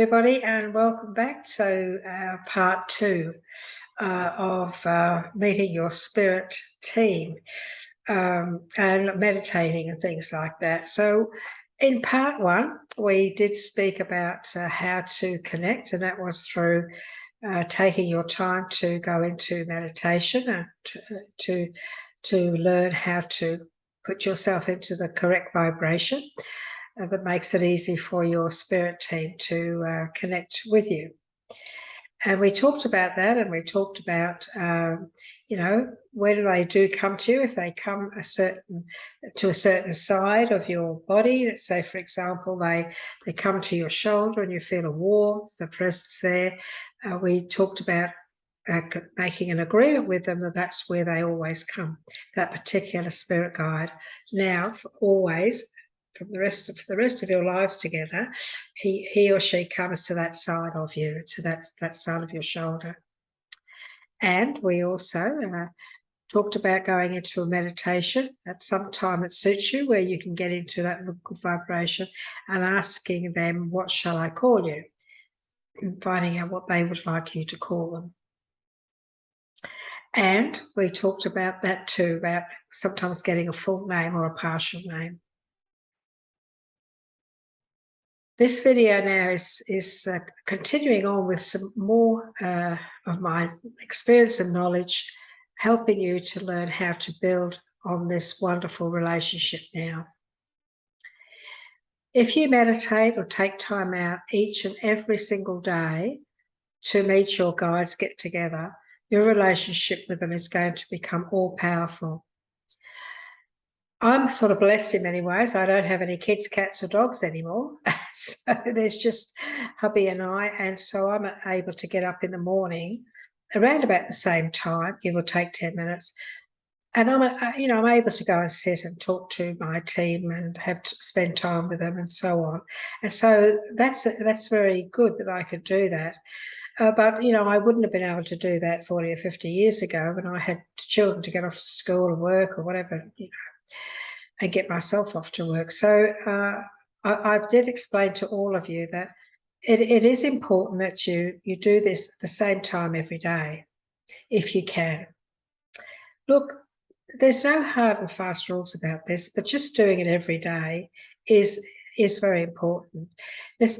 everybody, and welcome back to part two of meeting your spirit team and meditating and things like that. So in part one, we did speak about how to connect, and that was through taking your time to go into meditation and to learn how to put yourself into the correct vibration that makes it easy for your spirit team to connect with you. And we talked about that, and we talked about, when they do come to you, if they come to a certain side of your body. Let's say, for example, they come to your shoulder and you feel a warmth, the presence there. We talked about making an agreement with them that that's where they always come, that particular spirit guide. Now, for always, for the rest of your lives together, he or she comes to that side of you, to that side of your shoulder. And we also talked about going into a meditation at some time that suits you, where you can get into that good vibration and asking them, what shall I call you? And finding out what they would like you to call them. And we talked about that too, about sometimes getting a full name or a partial name. This video now is continuing on with some more of my experience and knowledge, helping you to learn how to build on this wonderful relationship now. If you meditate or take time out each and every single day to meet your guides, get together, your relationship with them is going to become all powerful. I'm sort of blessed in many ways. I don't have any kids, cats or dogs anymore. So there's just hubby and I. And so I'm able to get up in the morning around about the same time, give or take 10 minutes. And I'm able to go and sit and talk to my team and have to spend time with them and so on. And so that's very good that I could do that. But, I wouldn't have been able to do that 40 or 50 years ago when I had children to get off to school or work or whatever, and get myself off to work. So I did explain to all of you that it is important that you do this at the same time every day, if you can. Look, there's no hard and fast rules about this, but just doing it every day is very important.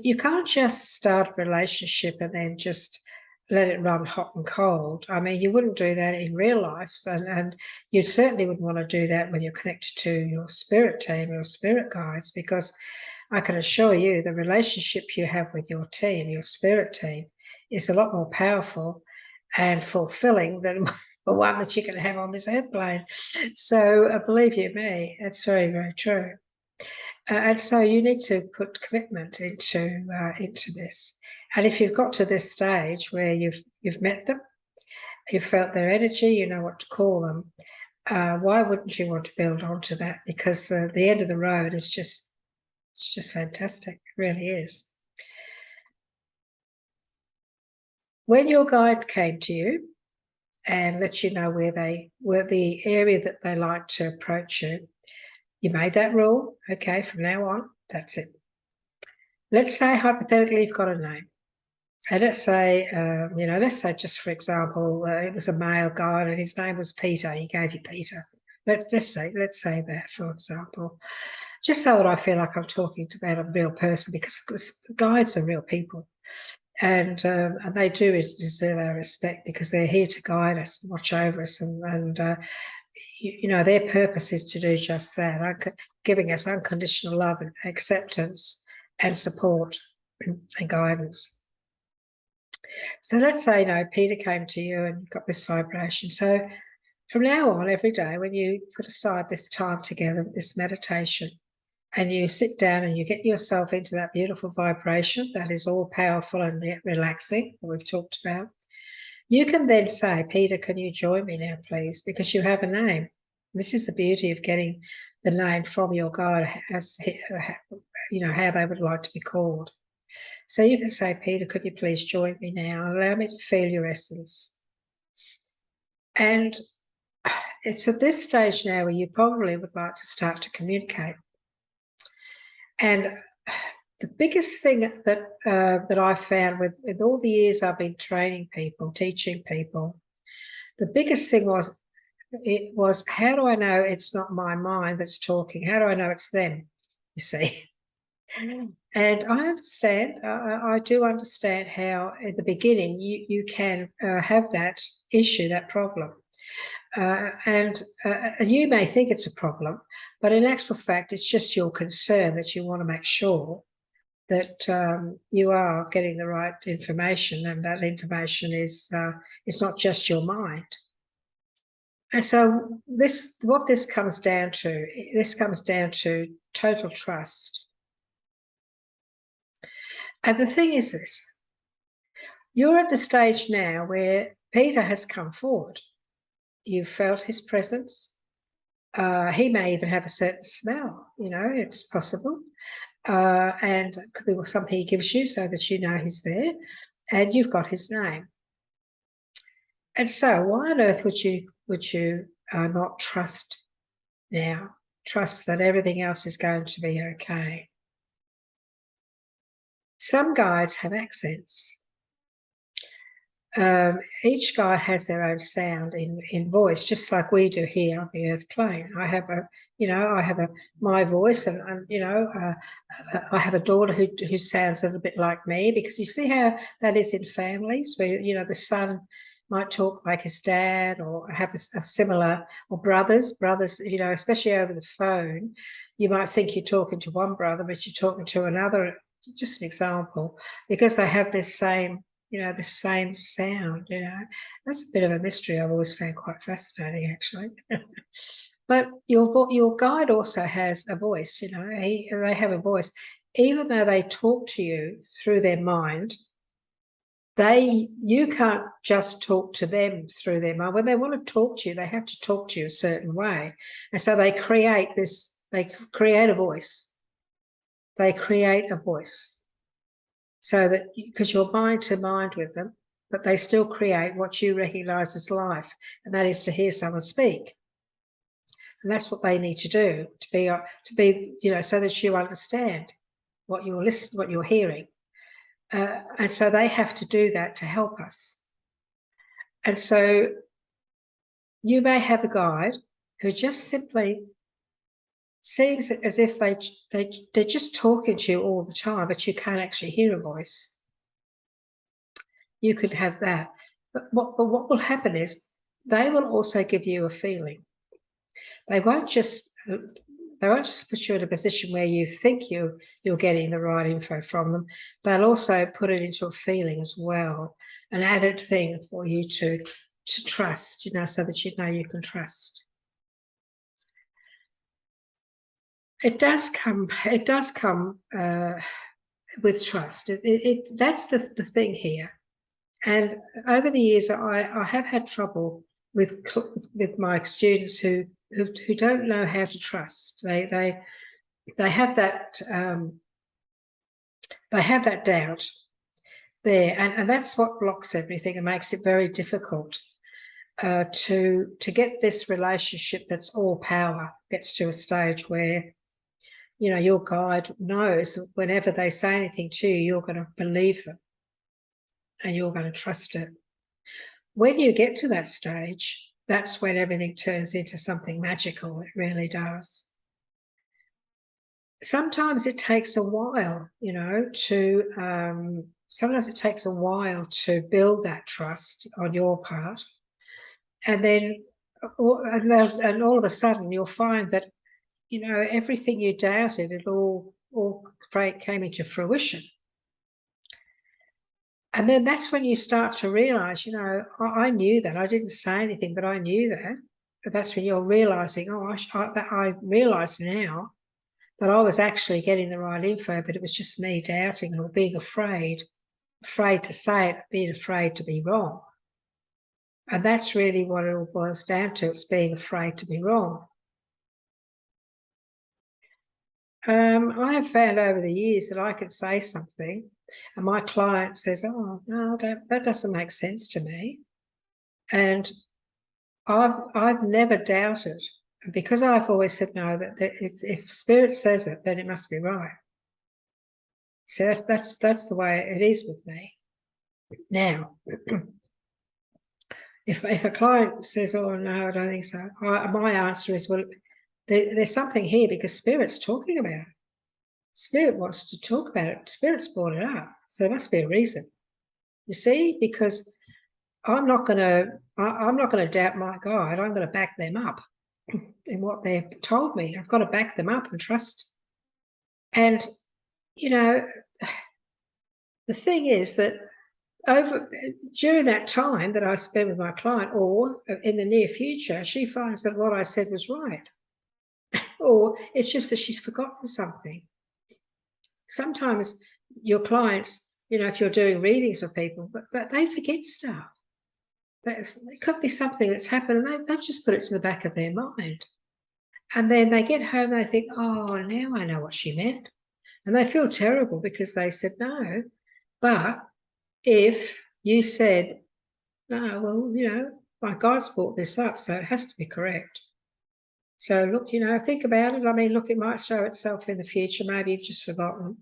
You can't just start a relationship and then just let it run hot and cold. I mean, you wouldn't do that in real life, and you certainly wouldn't want to do that when you're connected to your spirit team, your spirit guides, because I can assure you the relationship you have with your team, your spirit team, is a lot more powerful and fulfilling than the one that you can have on this airplane. So believe you me, it's very, very true. And so you need to put commitment into this. And if you've got to this stage where you've met them, you've felt their energy, you know what to call them, why wouldn't you want to build onto that? Because the end of the road is just fantastic. It really is. When your guide came to you and let you know where the area that they like to approach you, you made that rule. Okay, from now on, that's it. Let's say hypothetically you've got a name. And let's say, just for example, it was a male guide and his name was Peter. He gave you Peter. Let's say that, for example, just so that I feel like I'm talking about a real person, because guides are real people, and they do deserve our respect because they're here to guide us, watch over us, and their purpose is to do just that, giving us unconditional love and acceptance and support and guidance. So let's say, Peter came to you and got this vibration. So from now on, every day, when you put aside this time together, this meditation, and you sit down and you get yourself into that beautiful vibration that is all powerful and relaxing that we've talked about, you can then say, Peter, can you join me now, please? Because you have a name. This is the beauty of getting the name from your guide, as how they would like to be called. So you can say, Peter, could you please join me now and allow me to feel your essence? And it's at this stage now where you probably would like to start to communicate. And The biggest thing that I found with all the years I've been training people, teaching people, the biggest thing was how do I know it's not my mind that's talking? How do I know it's them? You see. And I understand, I do understand how at the beginning you can have that issue, that problem. And you may think it's a problem, but in actual fact, it's just your concern that you want to make sure that you are getting the right information, and that information is not just your mind. And so what this comes down to total trust. And the thing is this: you're at the stage now where Peter has come forward. You've felt his presence. He may even have a certain smell, it's possible. And it could be something he gives you so that you know he's there, and you've got his name. And so why on earth would you not trust now? Trust that everything else is going to be okay. Some guides have accents. Each guide has their own sound in voice, just like we do here on the earth plane. I have my voice, and I have a daughter who sounds a little bit like me, because you see how that is in families where the son might talk like his dad, or have a similar, or brothers, especially over the phone. You might think you're talking to one brother, but you're talking to another. Just an example, because they have this same the same sound. That's a bit of a mystery I've always found quite fascinating, actually. But your guide also has a voice. They have a voice, even though they talk to you through their mind. You can't just talk to them through their mind. When they want to talk to you, they have to talk to you a certain way, and so they create a voice. They create a voice. So that, because you're mind to mind with them, but they still create what you recognize as life, and that is to hear someone speak. And that's what they need to do to be, so that you understand what you're hearing. And so they have to do that to help us. And so you may have a guide who just simply seems as if they're just talking to you all the time, but you can't actually hear a voice. You could have that. But what will happen is they will also give you a feeling. They won't just put you in a position where you think you're getting the right info from them. They'll also put it into a feeling as well, an added thing for you to trust, so that you can trust. It does come with trust. That's the thing here. And over the years, I have had trouble with my students who don't know how to trust. They have that doubt there, and that's what blocks everything and makes it very difficult to get this relationship that's all power, gets to a stage where your guide knows whenever they say anything to you, you're going to believe them and you're going to trust it. When you get to that stage, that's when everything turns into something magical. It really does. Sometimes it takes a while, sometimes it takes a while to build that trust on your part. And then, and all of a sudden, you'll find that, everything you doubted, it all came into fruition. And then that's when you start to realize, I knew that. I didn't say anything, but I knew that. But that's when you're realizing, I realize now that I was actually getting the right info, but it was just me doubting or being afraid to say it, being afraid to be wrong. And that's really what it all boils down to. It's being afraid to be wrong. I have found over the years that I could say something and my client says, oh, no, that doesn't make sense to me. And I've never doubted, because I've always said no, that if Spirit says it, then it must be right. So that's the way it is with me. Now, if a client says, "Oh no, I don't think so," my answer is, well, there's something here because Spirit's talking about it. Spirit wants to talk about it. Spirit's brought it up, so there must be a reason. You see, because I'm not going to doubt my guide. I'm going to back them up in what they've told me. I've got to back them up and trust. And you know, the thing is that during that time that I spend with my client, or in the near future, she finds that what I said was right, or it's just that she's forgotten something. Sometimes your clients, if you're doing readings with people, but they forget stuff. It could be something that's happened and they've just put it to the back of their mind. And then they get home and they think, oh, now I know what she meant. And they feel terrible because they said no. But if you said, no, well, my God's brought this up, so it has to be correct. So look, think about it. I mean, look, it might show itself in the future. Maybe you've just forgotten.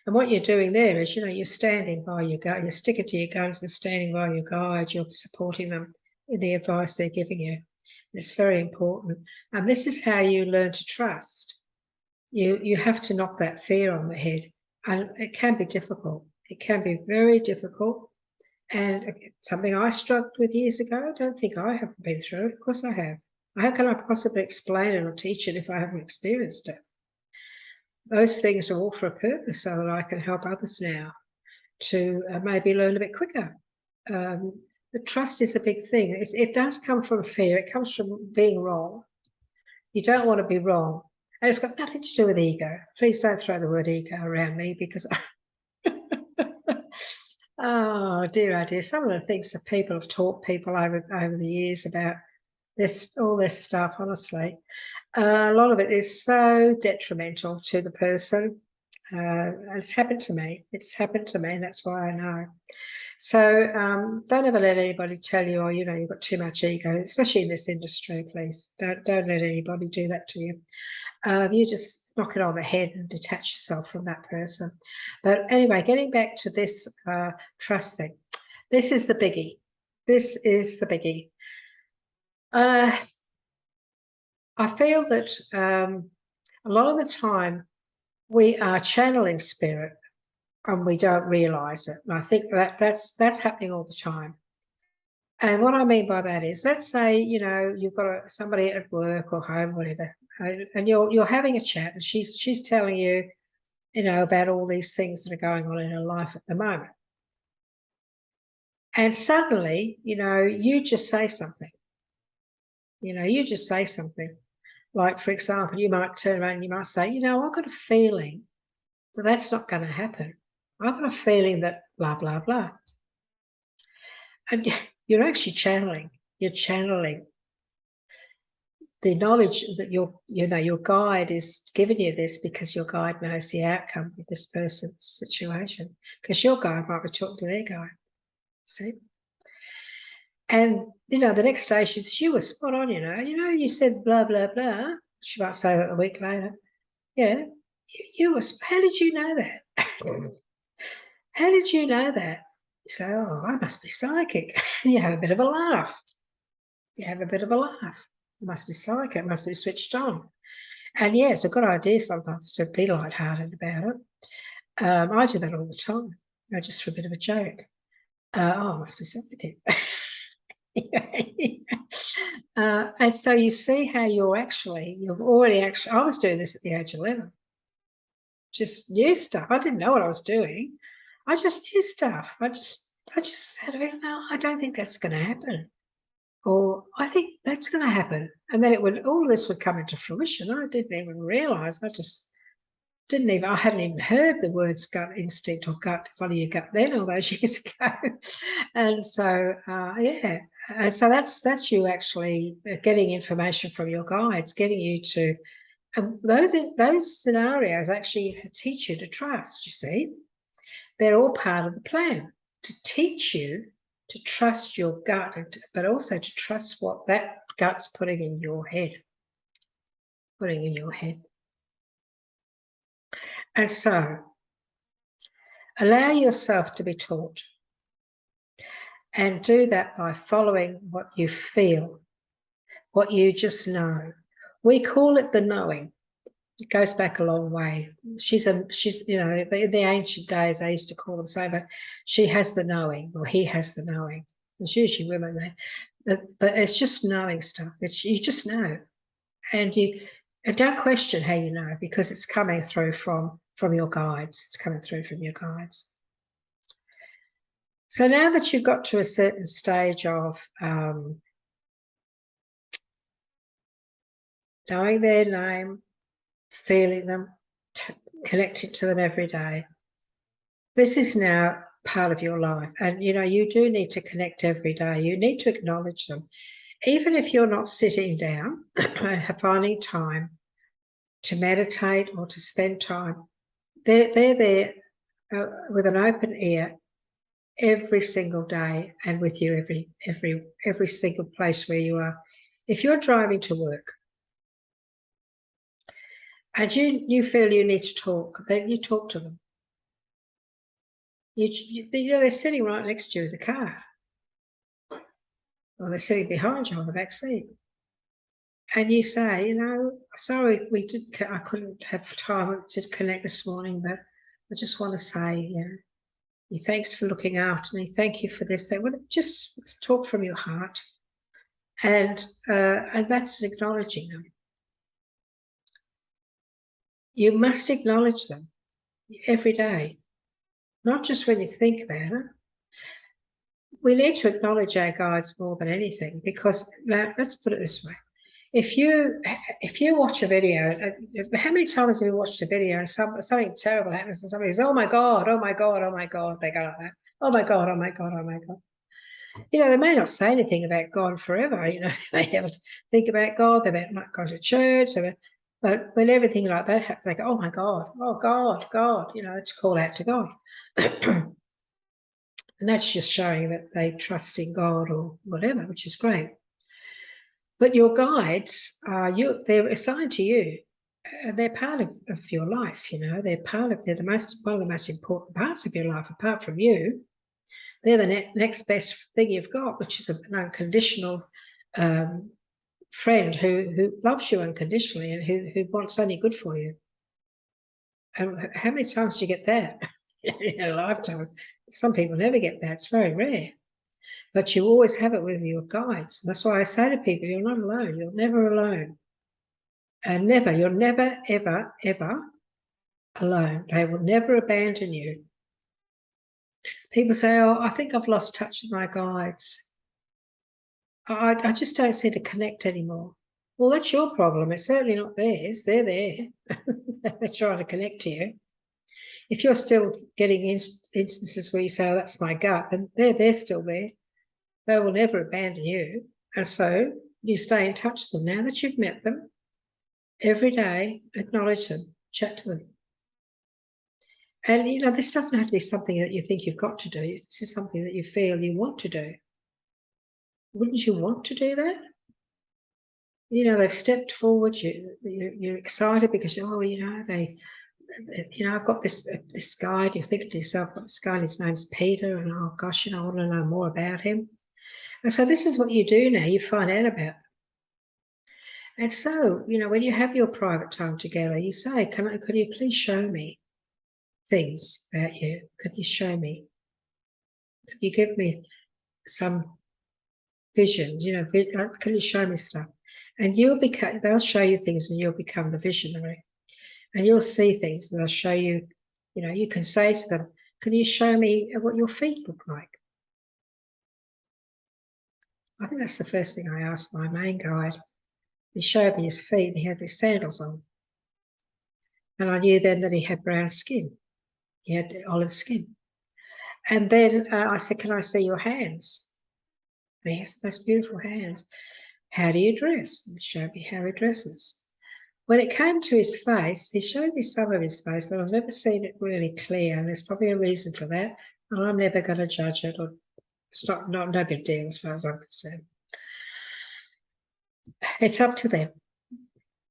And what you're doing there is, you're standing by your guide, you're sticking to your guns and standing by your guide, you're supporting them in the advice they're giving you. It's very important. And this is how you learn to trust. You have to knock that fear on the head. And it can be difficult. It can be very difficult. And something I struggled with years ago, I don't think I haven't been through it. Of course I have. How can I possibly explain it or teach it if I haven't experienced it? Those things are all for a purpose so that I can help others now to maybe learn a bit quicker. The trust is a big thing. It does come from fear. It comes from being wrong. You don't want to be wrong. And it's got nothing to do with ego. Please don't throw the word ego around me because, oh dear, some of the things that people have taught people over the years about all this stuff, honestly. A lot of it is so detrimental to the person. It's happened to me. And that's why I know. So don't ever let anybody tell you, oh, you've got too much ego, especially in this industry, please. Don't let anybody do that to you. You just knock it on the head and detach yourself from that person. But anyway, getting back to this trust thing, this is the biggie. This is the biggie. I feel that a lot of the time we are channeling spirit and we don't realize it. And I think that's happening all the time. And what I mean by that is, let's say, you've got somebody at work or home, whatever, and you're having a chat and she's telling you, about all these things that are going on in her life at the moment. And suddenly, you just say something. You just say something. Like, for example, you might turn around and you might say, I've got a feeling that that's not going to happen. I've got a feeling that blah, blah, blah. And you're actually channeling. You're channeling the knowledge that your guide is giving you this because your guide knows the outcome of this person's situation. Because your guide might be talking to their guide. See? And, the next day she says, you were spot on, you said blah, blah, blah. She might say that a week later. Yeah, how did you know that? How did you know that? You say, oh, I must be psychic. You have a bit of a laugh. It must be psychic. It must be switched on. And yeah, it's a good idea sometimes to be lighthearted about it. I do that all the time, just for a bit of a joke. Oh, it must be psychic. And so you see how I was doing this at the age of 11. Just new stuff. I didn't know what I was doing. I just knew stuff. I just had to no, I don't think that's going to happen. Or I think that's going to happen. And then all this would come into fruition. I didn't even realize. I hadn't even heard the words gut instinct or gut, follow your gut then all those years ago. And so, yeah. So that's you actually getting information from your guides, getting you to, those scenarios actually teach you to trust, you see. They're all part of the plan to teach you to trust your gut, but also to trust what that gut's putting in your head. And so Allow yourself to be taught. And do that by following what you feel, what you just know. We call it the knowing. It goes back a long way. She's you know, in the ancient days, they used to call them so, but she has the knowing, or he has the knowing. It's usually women, but it's just knowing stuff. You just know. And you don't question how you know, because it's coming through from your guides. It's coming through from your guides. So now that you've got to a certain stage of knowing their name, feeling them, connecting to them every day, this is now part of your life. And, you know, you do need to connect every day. You need to acknowledge them. Even if you're not sitting down and finding time to meditate or to spend time, they're there with an open ear every single day, and with you every single place where you are. If you're driving to work and you feel you need to talk, then you talk to them. You know, they're sitting right next to you in the car, or they're sitting behind you on the back seat, and you say, you know, sorry, I couldn't have time to connect this morning, but I just want to say, you know, thanks for looking after me. Thank you for this. They would just talk from your heart, and that's acknowledging them. You must acknowledge them every day, not just when you think about it. We need to acknowledge our guides more than anything, because now, let's put it this way. If you watch a video, how many times have you watched a video and something terrible happens and somebody says, oh my God, oh my God, oh my God, they go like that. Oh my God, oh my God, oh my God. You know, they may not say anything about God forever. You know, they may never think about God. They may not go to church. But when everything like that happens, they go, oh my God, oh God, God, you know, to call out to God. And that's just showing that they trust in God or whatever, which is great. But your guides, they're assigned to you. They're part of your life, you know. They're one of the most important parts of your life, apart from you. They're the next best thing you've got, which is an unconditional friend who loves you unconditionally and who wants only good for you. And how many times do you get that in a lifetime? Some people never get that. It's very rare. But you always have it with your guides. That's why I say to people, you're not alone. You're never alone. And you're never, ever, ever alone. They will never abandon you. People say, oh, I think I've lost touch with my guides. I just don't seem to connect anymore. Well, that's your problem. It's certainly not theirs. They're there. They're trying to connect to you. If you're still getting instances where you say, oh, that's my gut, then they're still there. They will never abandon you. And so you stay in touch with them. Now that you've met them, every day, acknowledge them, chat to them. And, you know, this doesn't have to be something that you think you've got to do. This is something that you feel you want to do. Wouldn't you want to do that? You know, they've stepped forward. You're excited because, oh, you know, I've got this guide. You're thinking to yourself, well, this guy, his name's Peter, and oh gosh, you know, I want to know more about him. And so this is what you do now. You find out about them. And so, you know, when you have your private time together, you say, could you please show me things about you? Could you show me? Could you give me some visions? You know, can you show me stuff? And they'll show you things, and you'll become the visionary. And you'll see things, and they'll show you, you know, you can say to them, can you show me what your feet look like? I think that's the first thing I asked my main guide. He showed me his feet, and he had these sandals on. And I knew then that he had brown skin. He had olive skin. And then I said, can I see your hands? And he has the most beautiful hands. How do you dress? And he showed me how he dresses. When it came to his face, he showed me some of his face, but I've never seen it really clear. And there's probably a reason for that. And I'm never going to judge it. Or it's no big deal as far as I'm concerned. It's up to them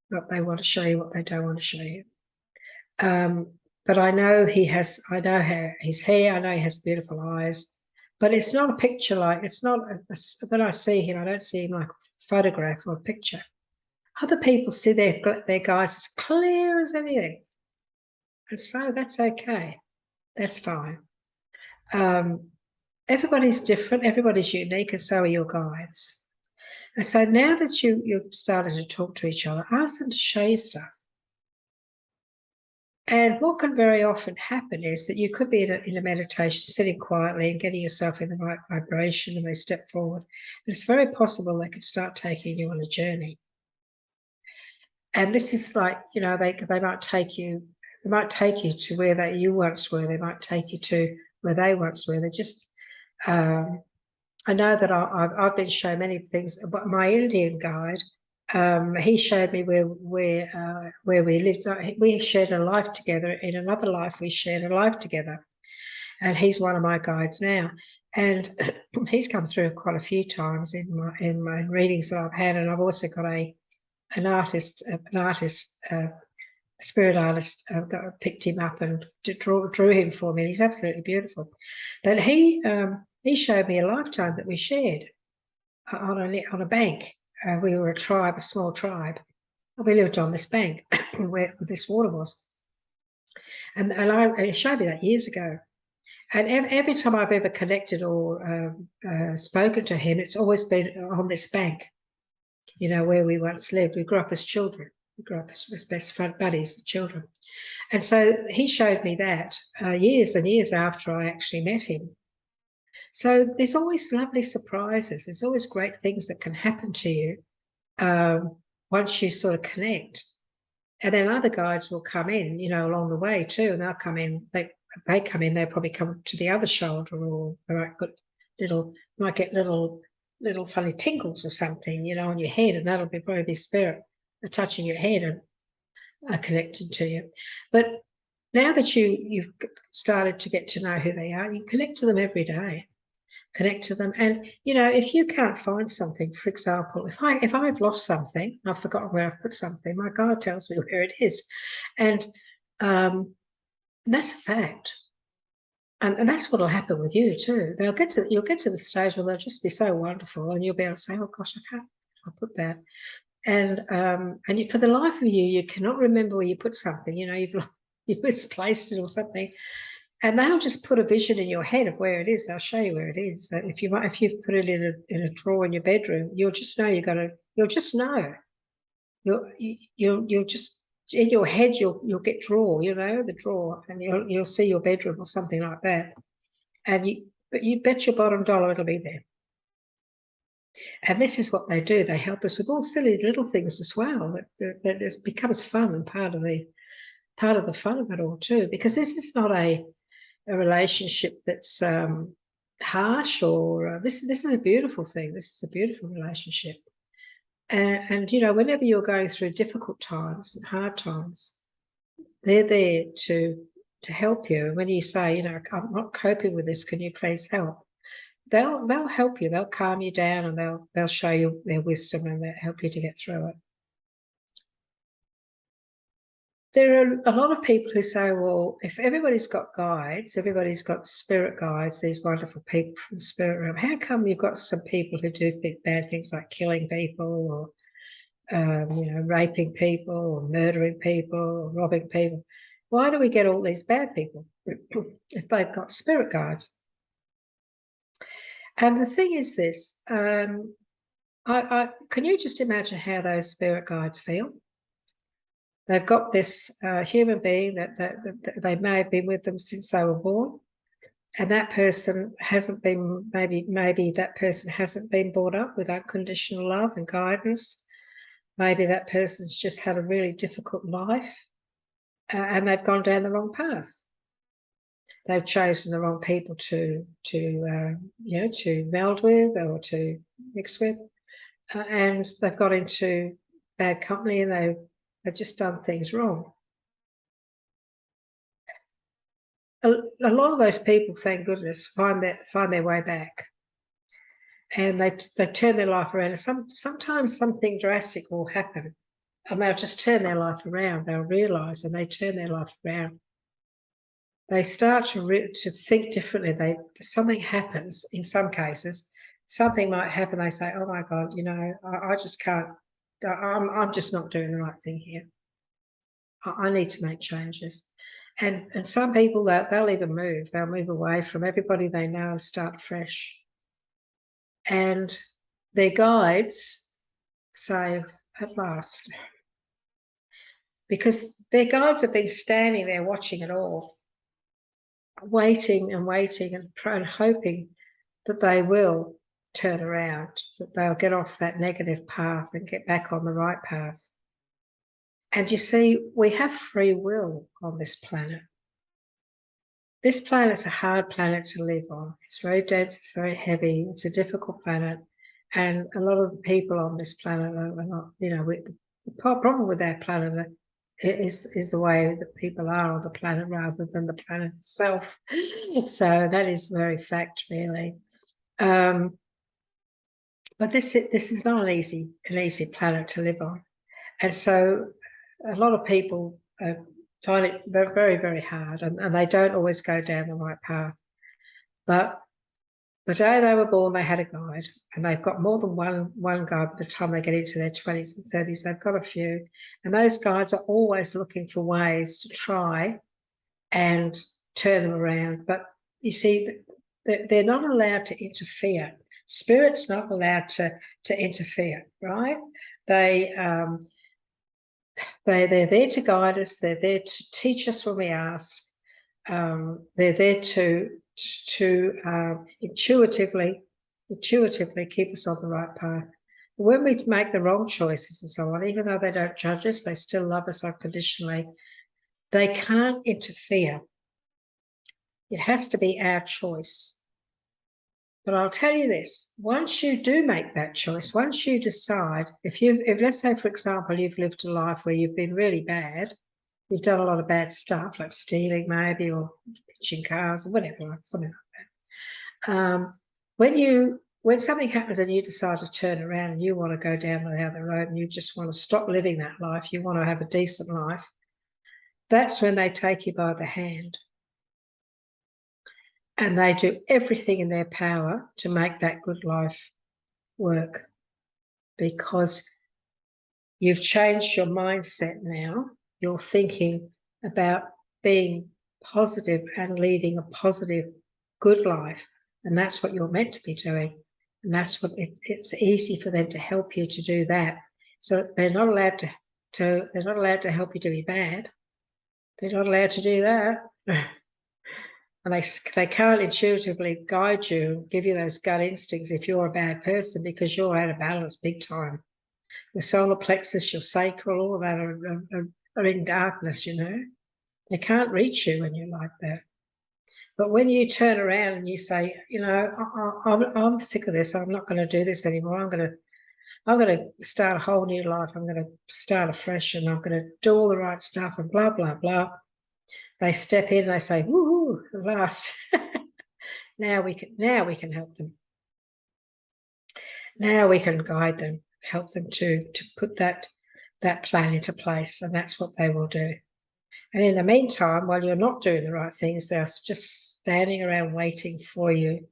what they want to show you, what they don't want to show you. but I know he has, I know his hair, I know he has beautiful eyes, but it's not a picture like, it's not, when I see him, I don't see him like a photograph or a picture. Other people see their guides as clear as anything. And so that's okay. That's fine. Everybody's different, everybody's unique, and so are your guides. And so now that you've started to talk to each other, ask them to show you stuff. And what can very often happen is that you could be in a meditation, sitting quietly and getting yourself in the right vibration, and they step forward. And it's very possible they could start taking you on a journey. And this is like, you know, they might take you to where you once were. They might take you to where they once were. They just, I know that I've been shown many things. But my Indian guide, he showed me where we lived. We shared a life together. In another life, we shared a life together, and he's one of my guides now. And he's come through quite a few times in my readings that I've had, and I've also got an artist, spirit artist, picked him up and drew him for me. He's absolutely beautiful. But he showed me a lifetime that we shared on a bank. We were a tribe, a small tribe. We lived on this bank where this water was. And he showed me that years ago. And every time I've ever connected or spoken to him, it's always been on this bank, you know, where we once lived. We grew up as children. We grew up as best friend buddies, as children. And so he showed me that years and years after I actually met him. So there's always lovely surprises. There's always great things that can happen to you once you sort of connect. And then other guides will come in, you know, along the way too, and they'll come in. They come in. They'll probably come to the other shoulder, or they might get little funny tingles or something, you know, on your head, and that'll probably be spirit touching your head and connected to you. But now that you've started to get to know who they are, you connect to them every day. Connect to them, and you know, if you can't find something, for example, if I've lost something, I've forgotten where I've put something, my guide tells me where it is, and that's a fact. And that's what'll happen with you too. You'll get to the stage where they'll just be so wonderful, and you'll be able to say, "Oh gosh, I'll put that." And for the life of you, you cannot remember where you put something. You know, you've misplaced it or something. And they'll just put a vision in your head of where it is. They'll show you where it is. So if you've put it in a drawer in your bedroom, you'll just know you'll just know. You'll just in your head you'll get drawer, you know, the drawer, and you'll see your bedroom or something like that. And you bet your bottom dollar it'll be there. And this is what they do. They help us with all silly little things as well. That becomes fun and part of the fun of it all too. Because this is not a relationship that's harsh, or this is a beautiful thing. This is a beautiful relationship. And you know, whenever you're going through difficult times and hard times, they're there to help you. When you say, you know, I'm not coping with this, can you please help? They'll help you. They'll calm you down, and they'll show you their wisdom, and they'll help you to get through it. There are a lot of people who say, well, if everybody's got guides, everybody's got spirit guides, these wonderful people from the spirit realm, how come you've got some people who do bad things like killing people, or you know, raping people, or murdering people, or robbing people? Why do we get all these bad people if they've got spirit guides? And the thing is this, can you just imagine how those spirit guides feel? They've got this human being that they may have been with them since they were born, and that person hasn't been, maybe that person hasn't been brought up with unconditional love and guidance. Maybe that person's just had a really difficult life, and they've gone down the wrong path. They've chosen the wrong people to meld with or to mix with, and they've got into bad company, and they've just done things wrong. A lot of those people, thank goodness, find their way back, and they turn their life around. And sometimes something drastic will happen, and they'll just turn their life around. They'll realise, and they turn their life around. they start to think differently. Something happens in some cases. Something might happen. They say, "Oh my God, you know, I just can't. I'm just not doing the right thing here. I need to make changes." And some people they'll even move. They'll move away from everybody they know and start fresh. And their guides say, "At last," because their guides have been standing there watching it all, waiting and waiting and hoping that they will turn around, that they'll get off that negative path and get back on the right path. And you see, we have free will on this planet. This planet's a hard planet to live on. It's very dense, it's very heavy, it's a difficult planet. And a lot of the people on this planet are not, you know, the problem with our planet is the way that people are on the planet rather than the planet itself. So that is very fact, really. But this is not an easy planet to live on, and so a lot of people find it very, very hard, and they don't always go down the right path. But the day they were born, they had a guide, and they've got more than one guide by the time they get into their 20s and 30s. They've got a few, and those guides are always looking for ways to try and turn them around. But you see, they're not allowed to interfere. Spirit's not allowed to interfere, right? They're there to guide us. They're there to teach us when we ask. They're there to intuitively keep us on the right path. When we make the wrong choices and so on, even though they don't judge us, they still love us unconditionally. They can't interfere. It has to be our choice. But I'll tell you this, once you do make that choice, once you decide, if let's say, for example, you've lived a life where you've been really bad, you've done a lot of bad stuff, like stealing maybe, or pitching cars, or whatever, something like that. When something happens and you decide to turn around and you want to go down the other road and you just want to stop living that life, you want to have a decent life, that's when they take you by the hand. And they do everything in their power to make that good life work, because you've changed your mindset now. You're thinking about being positive and leading a positive, good life. And that's what you're meant to be doing. And that's what it's easy for them to help you to do that. So they're not allowed to help you to be bad. They're not allowed to do that. And they can't intuitively guide you, give you those gut instincts if you're a bad person, because you're out of balance big time. Your solar plexus, your sacral, all of that are in darkness, you know. They can't reach you when you're like that. But when you turn around and you say, you know, I'm sick of this, I'm not going to do this anymore, I'm going to start a whole new life, I'm going to start afresh, and I'm going to do all the right stuff and blah, blah, blah. They step in and they say, woohoo, at last. Now we can help them. Now we can guide them, help them to put that plan into place, and that's what they will do. And in the meantime, while you're not doing the right things, they're just standing around waiting for you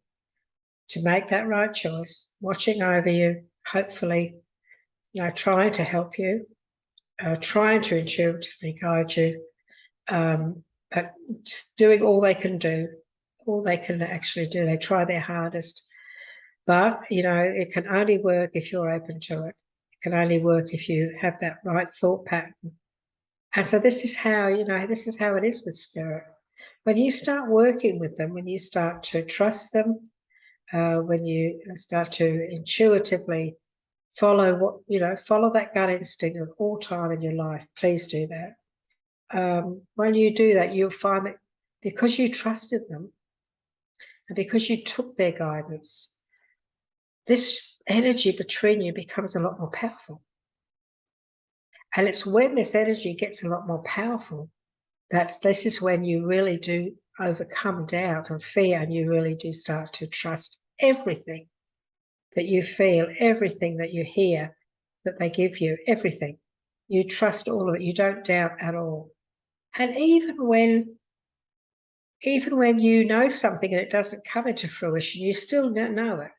to make that right choice, watching over you, hopefully, you know, trying to help you, trying to intuitively guide you, but just doing all they can do, all they can actually do. They try their hardest. But, you know, it can only work if you're open to it. It can only work if you have that right thought pattern. And so this is how, you know, this is how it is with spirit. When you start working with them, when you start to trust them, when you start to intuitively follow follow that gut instinct at all time in your life, please do that. When you do that, you'll find that because you trusted them and because you took their guidance, this energy between you becomes a lot more powerful. And it's when this energy gets a lot more powerful that this is when you really do overcome doubt and fear, and you really do start to trust everything that you feel, everything that you hear that they give you, everything. You trust all of it. You don't doubt at all. And even when even when you know something and it doesn't come into fruition, you still don't know it.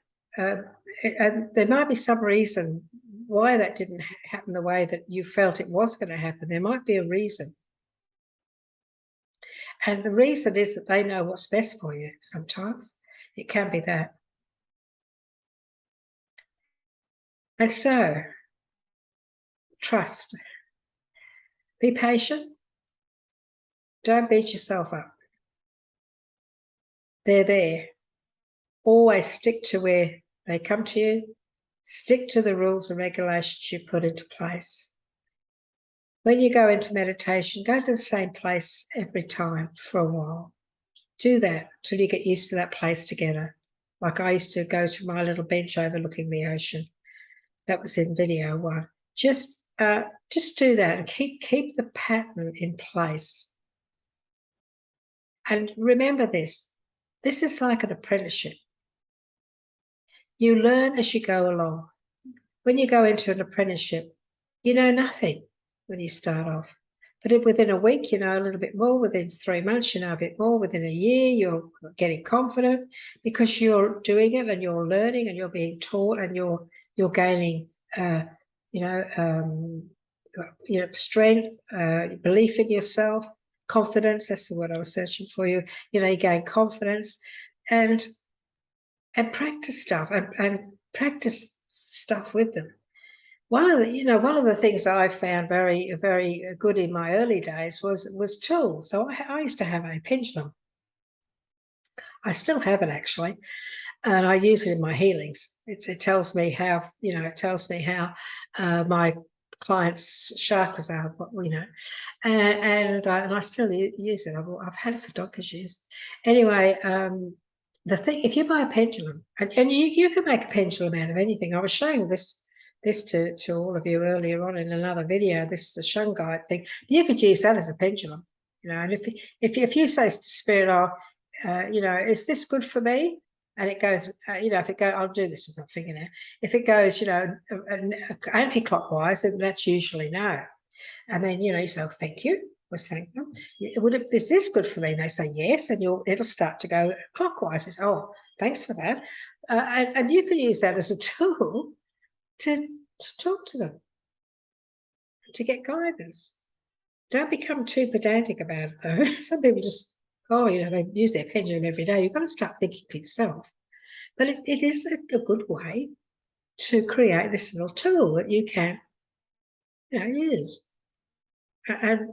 And there might be some reason why that didn't happen the way that you felt it was going to happen. There might be a reason. And the reason is that they know what's best for you sometimes. It can be that. And so, trust. Be patient. Don't beat yourself up. They're there. Always stick to where they come to you. Stick to the rules and regulations you put into place. When you go into meditation, go to the same place every time for a while. Do that till you get used to that place together. Like I used to go to my little bench overlooking the ocean. That was in video one. Just do that and keep the pattern in place. And remember this. This is like an apprenticeship. You learn as you go along. When you go into an apprenticeship, you know nothing when you start off. But within a week, you know a little bit more. Within 3 months, you know a bit more. Within a year, you're getting confident because you're doing it and you're learning and you're being taught and you're gaining, strength, belief in yourself, confidence. That's the word I was searching for. You gain confidence and practice stuff and practice stuff with them. One of the things I found very, very good in my early days was tools. So I used to have a pendulum. I still have it actually, and I use it in my healings. It tells me how my clients' chakras are, and I still use it. I've had it for doctors' years. Anyway, the thing, if you buy a pendulum, and you can make a pendulum out of anything. I was showing this to all of you earlier on in another video. This is a shungite thing. You could use that as a pendulum, and if you say to spirit, is this good for me? And it goes, if it goes, I'll do this with my finger now. If it goes, anti-clockwise, then that's usually no. And then, you say, oh, thank you. Was thank them. Is this good for me? And they say yes, and it'll start to go clockwise. It's, oh, thanks for that. And you can use that as a tool to talk to them, to get guidance. Don't become too pedantic about it, though. Some people just, they use their pendulum every day. You've got to start thinking for yourself. But it is a good way to create this little tool that you can, use. And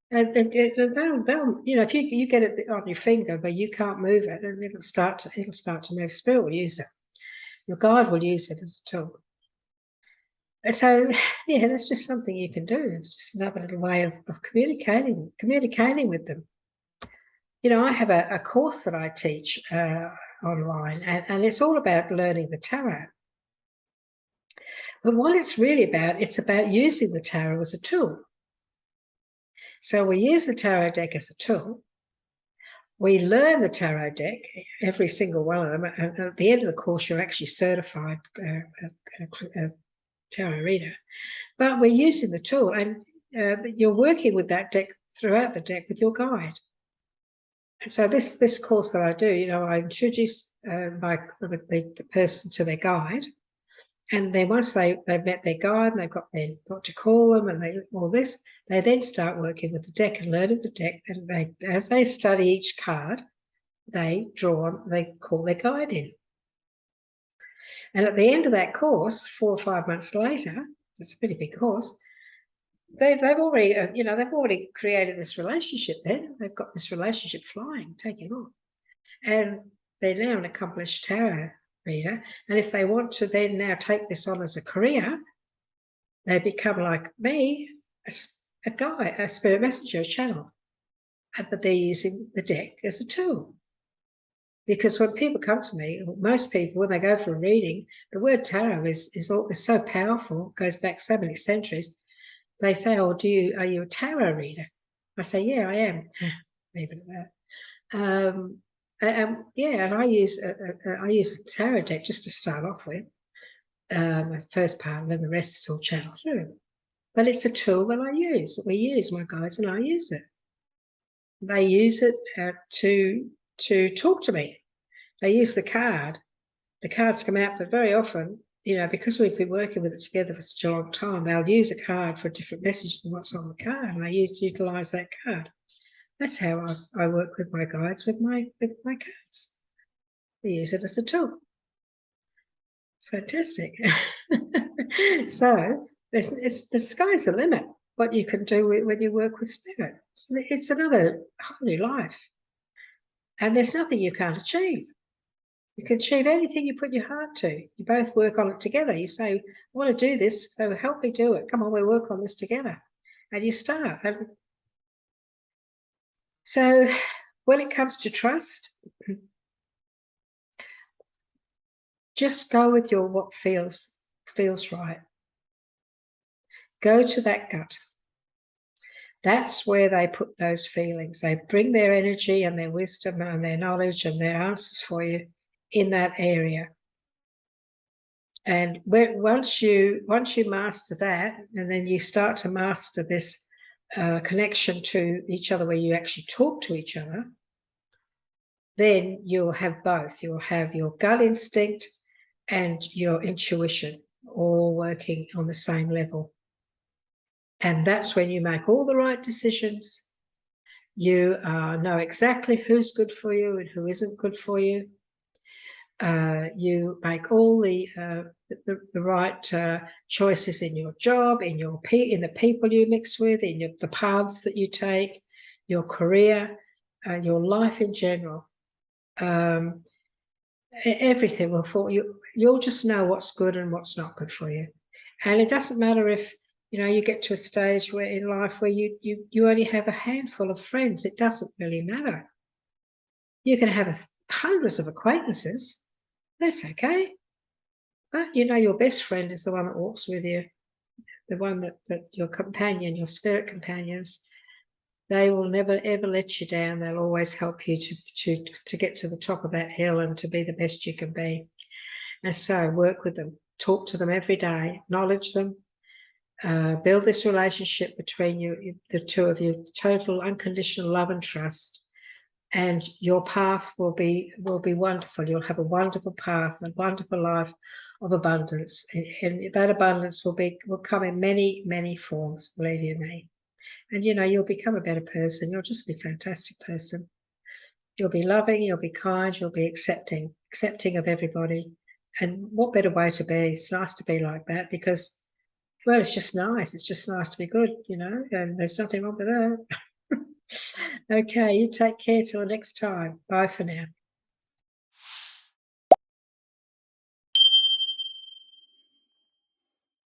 they'll, if you get it on your finger but you can't move it, and it'll start to move. Spirit will use it. Your guide will use it as a tool. So, yeah, that's just something you can do. It's just another little way of communicating with them. I have a course that I teach online, and it's all about learning the tarot. But what it's really about, it's about using the tarot as a tool. So we use the tarot deck as a tool. We learn the tarot deck, every single one of them. And at the end of the course, you're actually certified as a tarot reader. But we're using the tool, and you're working with that deck throughout the deck with your guide. And so this course that I do, I introduce the person to their guide. And then once they've met their guide and they've got what to call them and all this, they then start working with the deck and learning the deck. And as they study each card, they call their guide in. And at the end of that course, 4 or 5 months later, it's a pretty big course, they've already created this relationship there. They've got this relationship flying, taking off. And they're now an accomplished tarot reader, and if they want to then now take this on as a career, they become like me, a guide, a spirit messenger, a channel, but they're using the deck as a tool. Because when people come to me, most people, when they go for a reading, the word tarot is so powerful, goes back so many centuries. They say, "Oh, are you a tarot reader?" I say, "Yeah, I am." Leave it at that. And I use a tarot deck just to start off with, the first part, and then the rest is all channeled through. But it's a tool that we use. My guides and I use it. they use it to talk to me. They use the card. The cards come out, but very often, you know, because we've been working with it together for such a long time, they'll use a card for a different message than what's on the card, and they utilize that card. That's how I work with my guides with my cards. I use it as a tool. It's fantastic. So the sky's the limit. What you can do when you work with spirit, it's another whole new life, and there's nothing you can't achieve. You can achieve anything you put your heart to. You both work on it together. You say, I want to do this, so help me do it. Come on, we'll work on this together. And you start. And so when it comes to trust, just go with what feels right. Go to that gut. That's where they put those feelings. They bring their energy and their wisdom and their knowledge and their answers for you in that area. And once you master that, and then you start to master this connection to each other where you actually talk to each other, then you'll have both. You'll have your gut instinct and your intuition all working on the same level. And that's when you make all the right decisions. You know exactly who's good for you and who isn't good for you. You make all the right choices in your job, in the people you mix with, in the paths that you take, your career, your life in general. Everything will fall. You'll just know what's good and what's not good for you, and it doesn't matter if you get to a stage where in life where you only have a handful of friends. It doesn't really matter. You can have hundreds of acquaintances. That's okay. But your best friend is the one that walks with you, the one that your companion, your spirit companions, they will never ever let you down. They'll always help you to get to the top of that hill and to be the best you can be. And so work with them, talk to them every day, acknowledge them, build this relationship between you, the two of you, total unconditional love and trust. And your path will be wonderful. You'll have a wonderful path, a wonderful life of abundance, and that abundance will come in many, many forms. Believe you me. And you'll become a better person. You'll just be a fantastic person. You'll be loving. You'll be kind. You'll be accepting of everybody. And what better way to be? It's nice to be like that because, well, it's just nice. It's just nice to be good, and there's nothing wrong with that. Okay, you take care till next time. Bye for now.